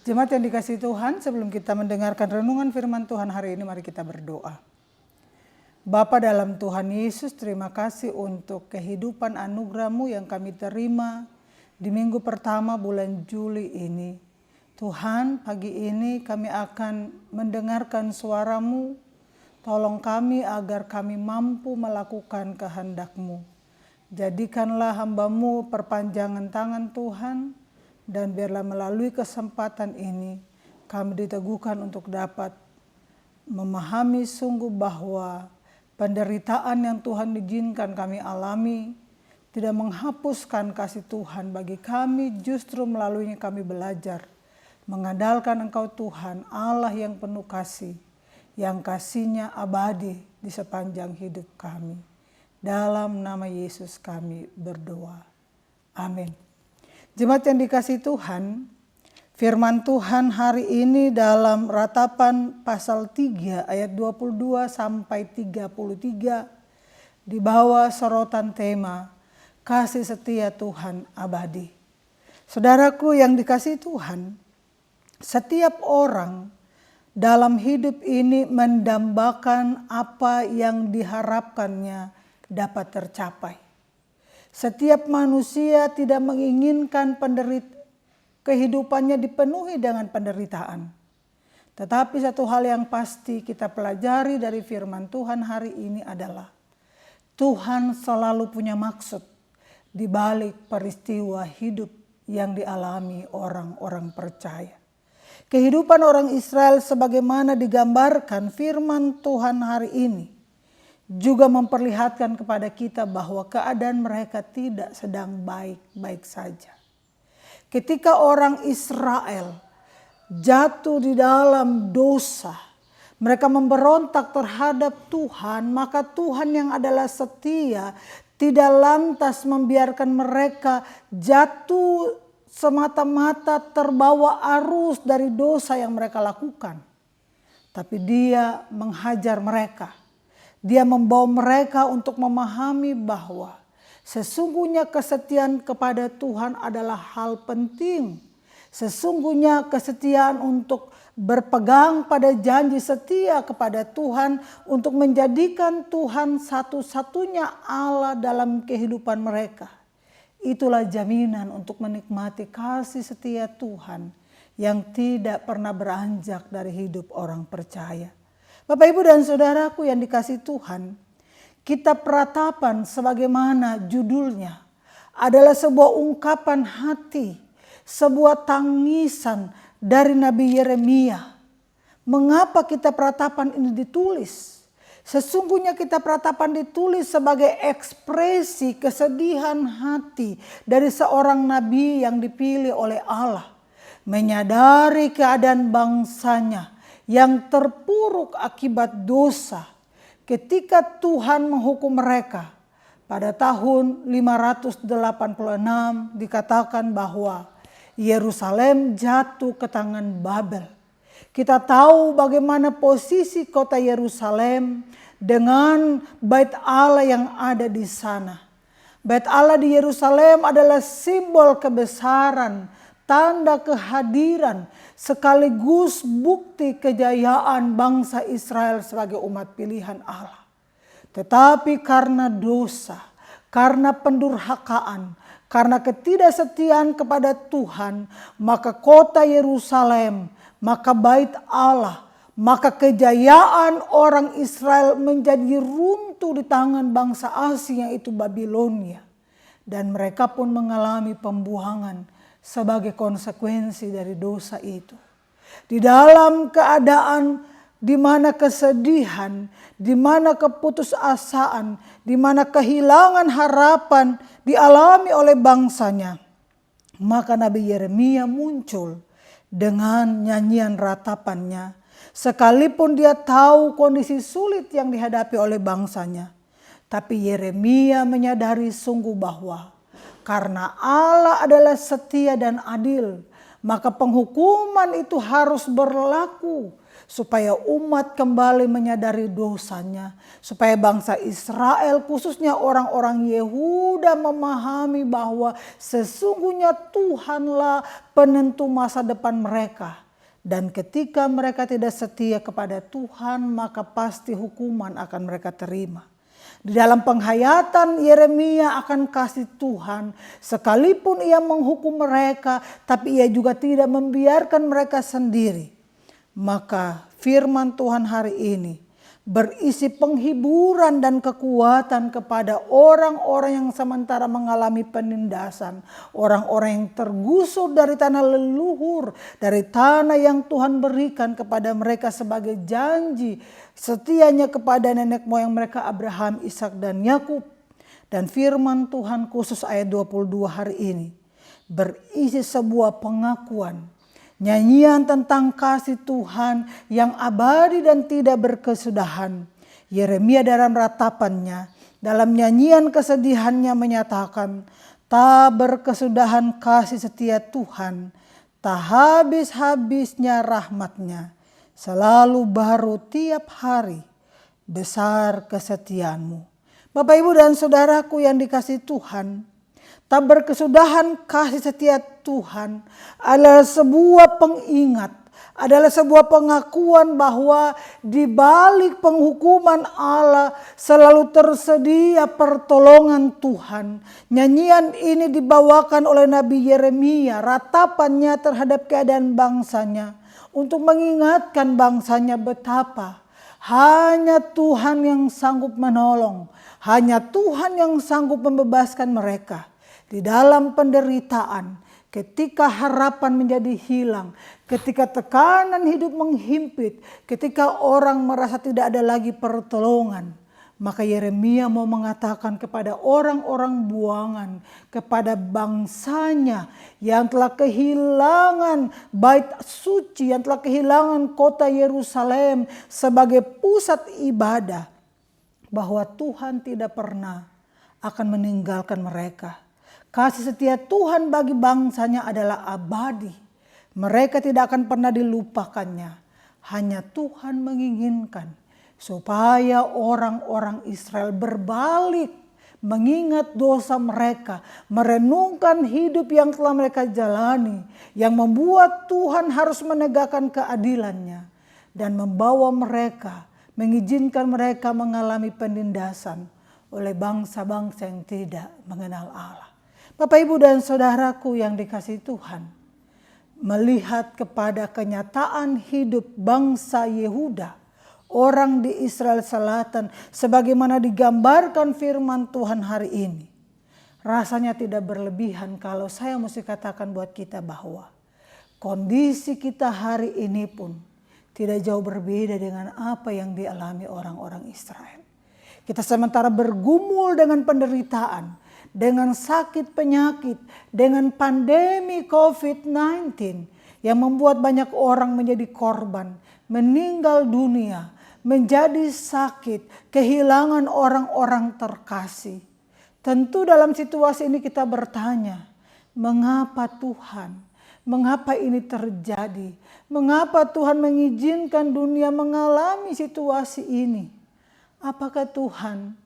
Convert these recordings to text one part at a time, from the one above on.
Jemaat yang dikasihi Tuhan, sebelum kita mendengarkan renungan firman Tuhan hari ini, mari kita berdoa. Bapa dalam Tuhan Yesus, terima kasih untuk kehidupan anugerah-Mu yang kami terima di minggu pertama bulan Juli ini. Tuhan, pagi ini kami akan mendengarkan suara-Mu. Tolong kami agar kami mampu melakukan kehendak-Mu. Jadikanlah hamba-Mu perpanjangan tangan Tuhan, dan biarlah melalui kesempatan ini kami diteguhkan untuk dapat memahami sungguh bahwa penderitaan yang Tuhan izinkan kami alami tidak menghapuskan kasih Tuhan bagi kami, justru melaluinya kami belajar mengandalkan Engkau Tuhan, Allah yang penuh kasih, yang kasih-Nya abadi di sepanjang hidup kami. Dalam nama Yesus kami berdoa. Amin. Jemaat yang dikasihi Tuhan, firman Tuhan hari ini dalam Ratapan pasal 3 ayat 22 sampai 33 di bawah sorotan tema kasih setia Tuhan abadi. Saudaraku yang dikasihi Tuhan, setiap orang dalam hidup ini mendambakan apa yang diharapkannya dapat tercapai. Setiap manusia tidak menginginkan kehidupannya dipenuhi dengan penderitaan. Tetapi satu hal yang pasti kita pelajari dari firman Tuhan hari ini adalah Tuhan selalu punya maksud di balik peristiwa hidup yang dialami orang-orang percaya. Kehidupan orang Israel sebagaimana digambarkan firman Tuhan hari ini juga memperlihatkan kepada kita bahwa keadaan mereka tidak sedang baik-baik saja. Ketika orang Israel jatuh di dalam dosa, mereka memberontak terhadap Tuhan, maka Tuhan yang adalah setia tidak lantas membiarkan mereka jatuh semata-mata terbawa arus dari dosa yang mereka lakukan. Tapi Dia menghajar mereka. Dia membawa mereka untuk memahami bahwa sesungguhnya kesetiaan kepada Tuhan adalah hal penting. Sesungguhnya kesetiaan untuk berpegang pada janji setia kepada Tuhan untuk menjadikan Tuhan satu-satunya Allah dalam kehidupan mereka. Itulah jaminan untuk menikmati kasih setia Tuhan yang tidak pernah beranjak dari hidup orang percaya. Bapak, Ibu, dan Saudaraku yang dikasihi Tuhan, kitab Ratapan sebagaimana judulnya adalah sebuah ungkapan hati, sebuah tangisan dari Nabi Yeremia. Mengapa kitab Ratapan ini ditulis? Sesungguhnya kitab Ratapan ditulis sebagai ekspresi kesedihan hati dari seorang nabi yang dipilih oleh Allah, menyadari keadaan bangsanya yang terpuruk akibat dosa ketika Tuhan menghukum mereka. Pada tahun 586 dikatakan bahwa Yerusalem jatuh ke tangan Babel. Kita tahu bagaimana posisi kota Yerusalem dengan bait Allah yang ada di sana. Bait Allah di Yerusalem adalah simbol kebesaran, tanda kehadiran, sekaligus bukti kejayaan bangsa Israel sebagai umat pilihan Allah. Tetapi karena dosa, karena pendurhakaan, karena ketidaksetiaan kepada Tuhan, maka kota Yerusalem, maka bait Allah, maka kejayaan orang Israel menjadi runtuh di tangan bangsa asing yaitu Babilonia. Dan mereka pun mengalami pembuangan sebagai konsekuensi dari dosa itu. Di dalam keadaan di mana kesedihan, di mana keputusasaan, di mana kehilangan harapan dialami oleh bangsanya, maka Nabi Yeremia muncul dengan nyanyian ratapannya. Sekalipun dia tahu kondisi sulit yang dihadapi oleh bangsanya, tapi Yeremia menyadari sungguh bahwa karena Allah adalah setia dan adil, maka penghukuman itu harus berlaku supaya umat kembali menyadari dosanya, supaya bangsa Israel khususnya orang-orang Yehuda memahami bahwa sesungguhnya Tuhanlah penentu masa depan mereka. Dan ketika mereka tidak setia kepada Tuhan, maka pasti hukuman akan mereka terima. Di dalam penghayatan Yeremia akan kasih Tuhan, sekalipun ia menghukum mereka, tapi ia juga tidak membiarkan mereka sendiri. Maka firman Tuhan hari ini berisi penghiburan dan kekuatan kepada orang-orang yang sementara mengalami penindasan. Orang-orang yang tergusur dari tanah leluhur, dari tanah yang Tuhan berikan kepada mereka sebagai janji setianya kepada nenek moyang mereka Abraham, Ishak dan Yakub. Dan firman Tuhan khusus ayat 22 hari ini berisi sebuah pengakuan, nyanyian tentang kasih Tuhan yang abadi dan tidak berkesudahan. Yeremia dalam ratapannya, dalam nyanyian kesedihannya menyatakan, tak berkesudahan kasih setia Tuhan, tak habis-habisnya rahmatnya, selalu baru tiap hari, besar kesetiaanmu. Bapak, Ibu dan Saudaraku yang dikasihi Tuhan, tak berkesudahan kasih setia Tuhan adalah sebuah pengingat, adalah sebuah pengakuan bahwa di balik penghukuman Allah selalu tersedia pertolongan Tuhan. Nyanyian ini dibawakan oleh Nabi Yeremia, ratapannya terhadap keadaan bangsanya, untuk mengingatkan bangsanya betapa hanya Tuhan yang sanggup menolong, hanya Tuhan yang sanggup membebaskan mereka. Di dalam penderitaan, ketika harapan menjadi hilang, ketika tekanan hidup menghimpit, ketika orang merasa tidak ada lagi pertolongan, maka Yeremia mau mengatakan kepada orang-orang buangan, kepada bangsanya yang telah kehilangan bait suci, yang telah kehilangan kota Yerusalem sebagai pusat ibadah, bahwa Tuhan tidak pernah akan meninggalkan mereka. Kasih setia Tuhan bagi bangsanya adalah abadi. Mereka tidak akan pernah dilupakannya. Hanya Tuhan menginginkan supaya orang-orang Israel berbalik, mengingat dosa mereka, merenungkan hidup yang telah mereka jalani, yang membuat Tuhan harus menegakkan keadilannya dan membawa mereka, mengizinkan mereka mengalami penindasan oleh bangsa-bangsa yang tidak mengenal Allah. Bapak, Ibu dan Saudaraku yang dikasihi Tuhan, melihat kepada kenyataan hidup bangsa Yehuda, orang di Israel Selatan, sebagaimana digambarkan firman Tuhan hari ini, rasanya tidak berlebihan kalau saya mesti katakan buat kita bahwa kondisi kita hari ini pun tidak jauh berbeda dengan apa yang dialami orang-orang Israel. Kita sementara bergumul dengan penderitaan, dengan sakit penyakit, dengan pandemi COVID-19 yang membuat banyak orang menjadi korban, meninggal dunia, menjadi sakit, kehilangan orang-orang terkasih. Tentu dalam situasi ini kita bertanya, mengapa Tuhan? Mengapa ini terjadi? Mengapa Tuhan mengizinkan dunia mengalami situasi ini? Apakah Tuhan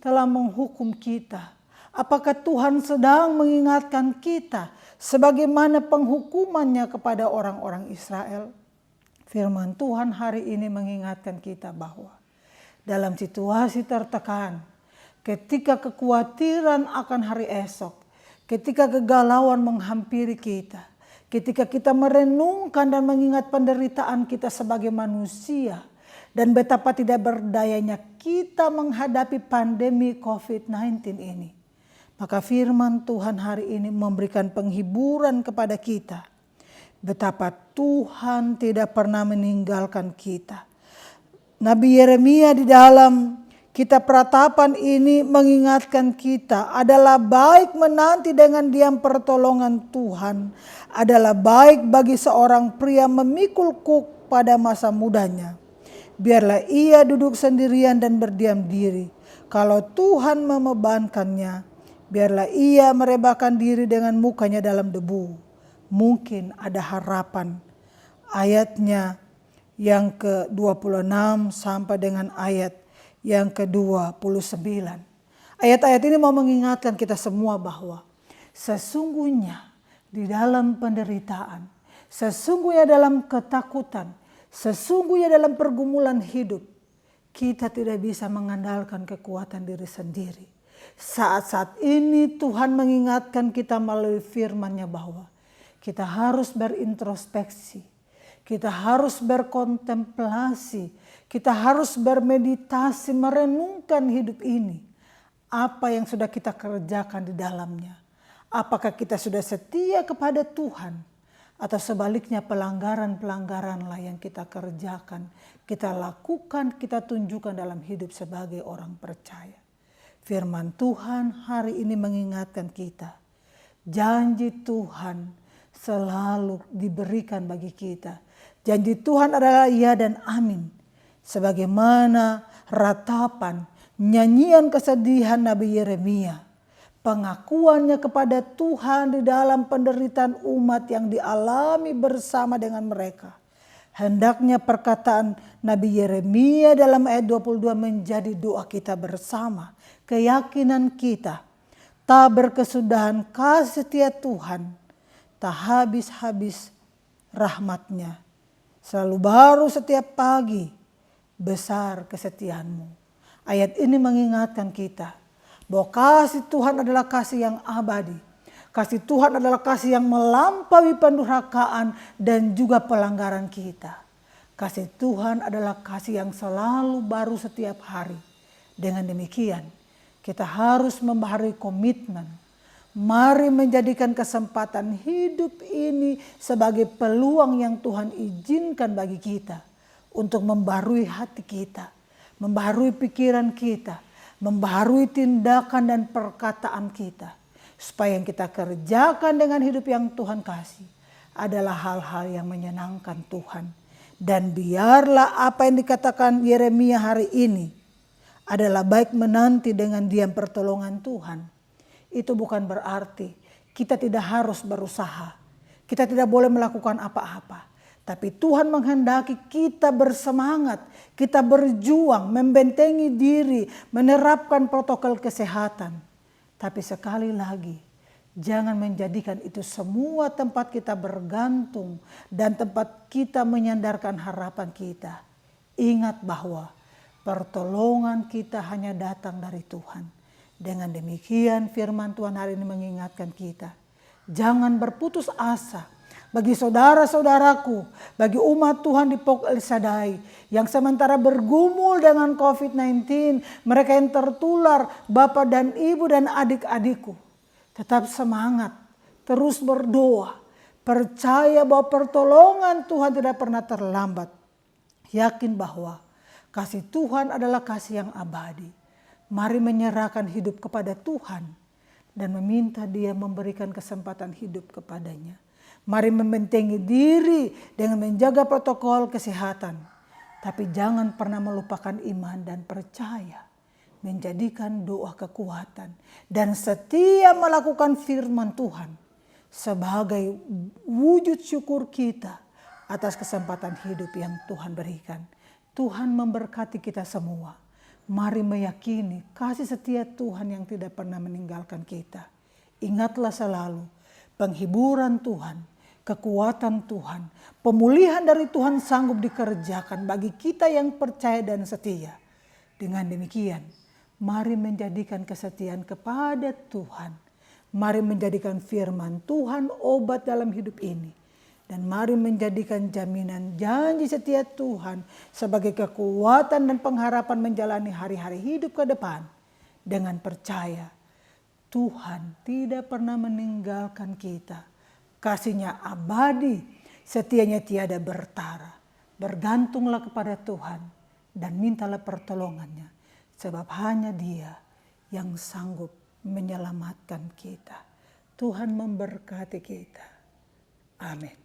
telah menghukum kita? Apakah Tuhan sedang mengingatkan kita sebagaimana penghukumannya kepada orang-orang Israel? Firman Tuhan hari ini mengingatkan kita bahwa dalam situasi tertekan, ketika kekhawatiran akan hari esok, ketika kegalauan menghampiri kita, ketika kita merenungkan dan mengingat penderitaan kita sebagai manusia, dan betapa tidak berdayanya kita menghadapi pandemi COVID-19 ini, maka firman Tuhan hari ini memberikan penghiburan kepada kita. Betapa Tuhan tidak pernah meninggalkan kita. Nabi Yeremia di dalam kitab Ratapan ini mengingatkan kita, adalah baik menanti dengan diam pertolongan Tuhan. Adalah baik bagi seorang pria memikul kuk pada masa mudanya. Biarlah ia duduk sendirian dan berdiam diri. Kalau Tuhan membebankannya, biarlah ia merebahkan diri dengan mukanya dalam debu. Mungkin ada harapan. Ayatnya yang ke-26 sampai dengan ayat yang ke-29. Ayat-ayat ini mau mengingatkan kita semua bahwa sesungguhnya di dalam penderitaan, sesungguhnya dalam ketakutan, sesungguhnya dalam pergumulan hidup, kita tidak bisa mengandalkan kekuatan diri sendiri. Saat-saat ini Tuhan mengingatkan kita melalui firman-Nya bahwa kita harus berintrospeksi, kita harus berkontemplasi, kita harus bermeditasi, merenungkan hidup ini. Apa yang sudah kita kerjakan di dalamnya. Apakah kita sudah setia kepada Tuhan? Atau sebaliknya pelanggaran-pelanggaranlah yang kita kerjakan, kita lakukan, kita tunjukkan dalam hidup sebagai orang percaya. Firman Tuhan hari ini mengingatkan kita. Janji Tuhan selalu diberikan bagi kita. Janji Tuhan adalah ya dan amin. Sebagaimana ratapan, nyanyian kesedihan Nabi Yeremia. Pengakuannya kepada Tuhan di dalam penderitaan umat yang dialami bersama dengan mereka. Hendaknya perkataan Nabi Yeremia dalam ayat 22 menjadi doa kita bersama. Keyakinan kita, tak berkesudahan kasih setia Tuhan, tak habis-habis rahmat-Nya. Selalu baru setiap pagi, besar kesetiaanmu. Ayat ini mengingatkan kita bahwa kasih Tuhan adalah kasih yang abadi. Kasih Tuhan adalah kasih yang melampaui pendurhakaan dan juga pelanggaran kita. Kasih Tuhan adalah kasih yang selalu baru setiap hari. Dengan demikian, kita harus membaharui komitmen. Mari menjadikan kesempatan hidup ini sebagai peluang yang Tuhan izinkan bagi kita. Untuk membaharui hati kita, membaharui pikiran kita, membaharui tindakan dan perkataan kita. Supaya yang kita kerjakan dengan hidup yang Tuhan kasih adalah hal-hal yang menyenangkan Tuhan. Dan biarlah apa yang dikatakan Yeremia hari ini adalah baik menanti dengan diam pertolongan Tuhan. Itu bukan berarti kita tidak harus berusaha. Kita tidak boleh melakukan apa-apa. Tapi Tuhan menghendaki kita bersemangat, kita berjuang, membentengi diri, menerapkan protokol kesehatan. Tapi sekali lagi, jangan menjadikan itu semua tempat kita bergantung dan tempat kita menyandarkan harapan kita. Ingat bahwa pertolongan kita hanya datang dari Tuhan. Dengan demikian firman Tuhan hari ini mengingatkan kita. Jangan berputus asa. Bagi saudara-saudaraku, bagi umat Tuhan di Pok El Shaddai yang sementara bergumul dengan COVID-19, mereka yang tertular, bapak dan ibu dan adik-adikku, tetap semangat, terus berdoa, percaya bahwa pertolongan Tuhan tidak pernah terlambat. Yakin bahwa kasih Tuhan adalah kasih yang abadi. Mari menyerahkan hidup kepada Tuhan dan meminta Dia memberikan kesempatan hidup kepadanya. Mari membentengi diri dengan menjaga protokol kesehatan. Tapi jangan pernah melupakan iman dan percaya. Menjadikan doa kekuatan. Dan setia melakukan firman Tuhan. Sebagai wujud syukur kita atas kesempatan hidup yang Tuhan berikan. Tuhan memberkati kita semua. Mari meyakini kasih setia Tuhan yang tidak pernah meninggalkan kita. Ingatlah selalu penghiburan Tuhan. Kekuatan Tuhan, pemulihan dari Tuhan sanggup dikerjakan bagi kita yang percaya dan setia. Dengan demikian, mari menjadikan kesetiaan kepada Tuhan. Mari menjadikan firman Tuhan obat dalam hidup ini. Dan mari menjadikan jaminan janji setia Tuhan sebagai kekuatan dan pengharapan menjalani hari-hari hidup ke depan. Dengan percaya, Tuhan tidak pernah meninggalkan kita. Kasih-Nya abadi, setianya tiada bertara. Bergantunglah kepada Tuhan dan mintalah pertolongan-Nya. Sebab hanya Dia yang sanggup menyelamatkan kita. Tuhan memberkati kita. Amin.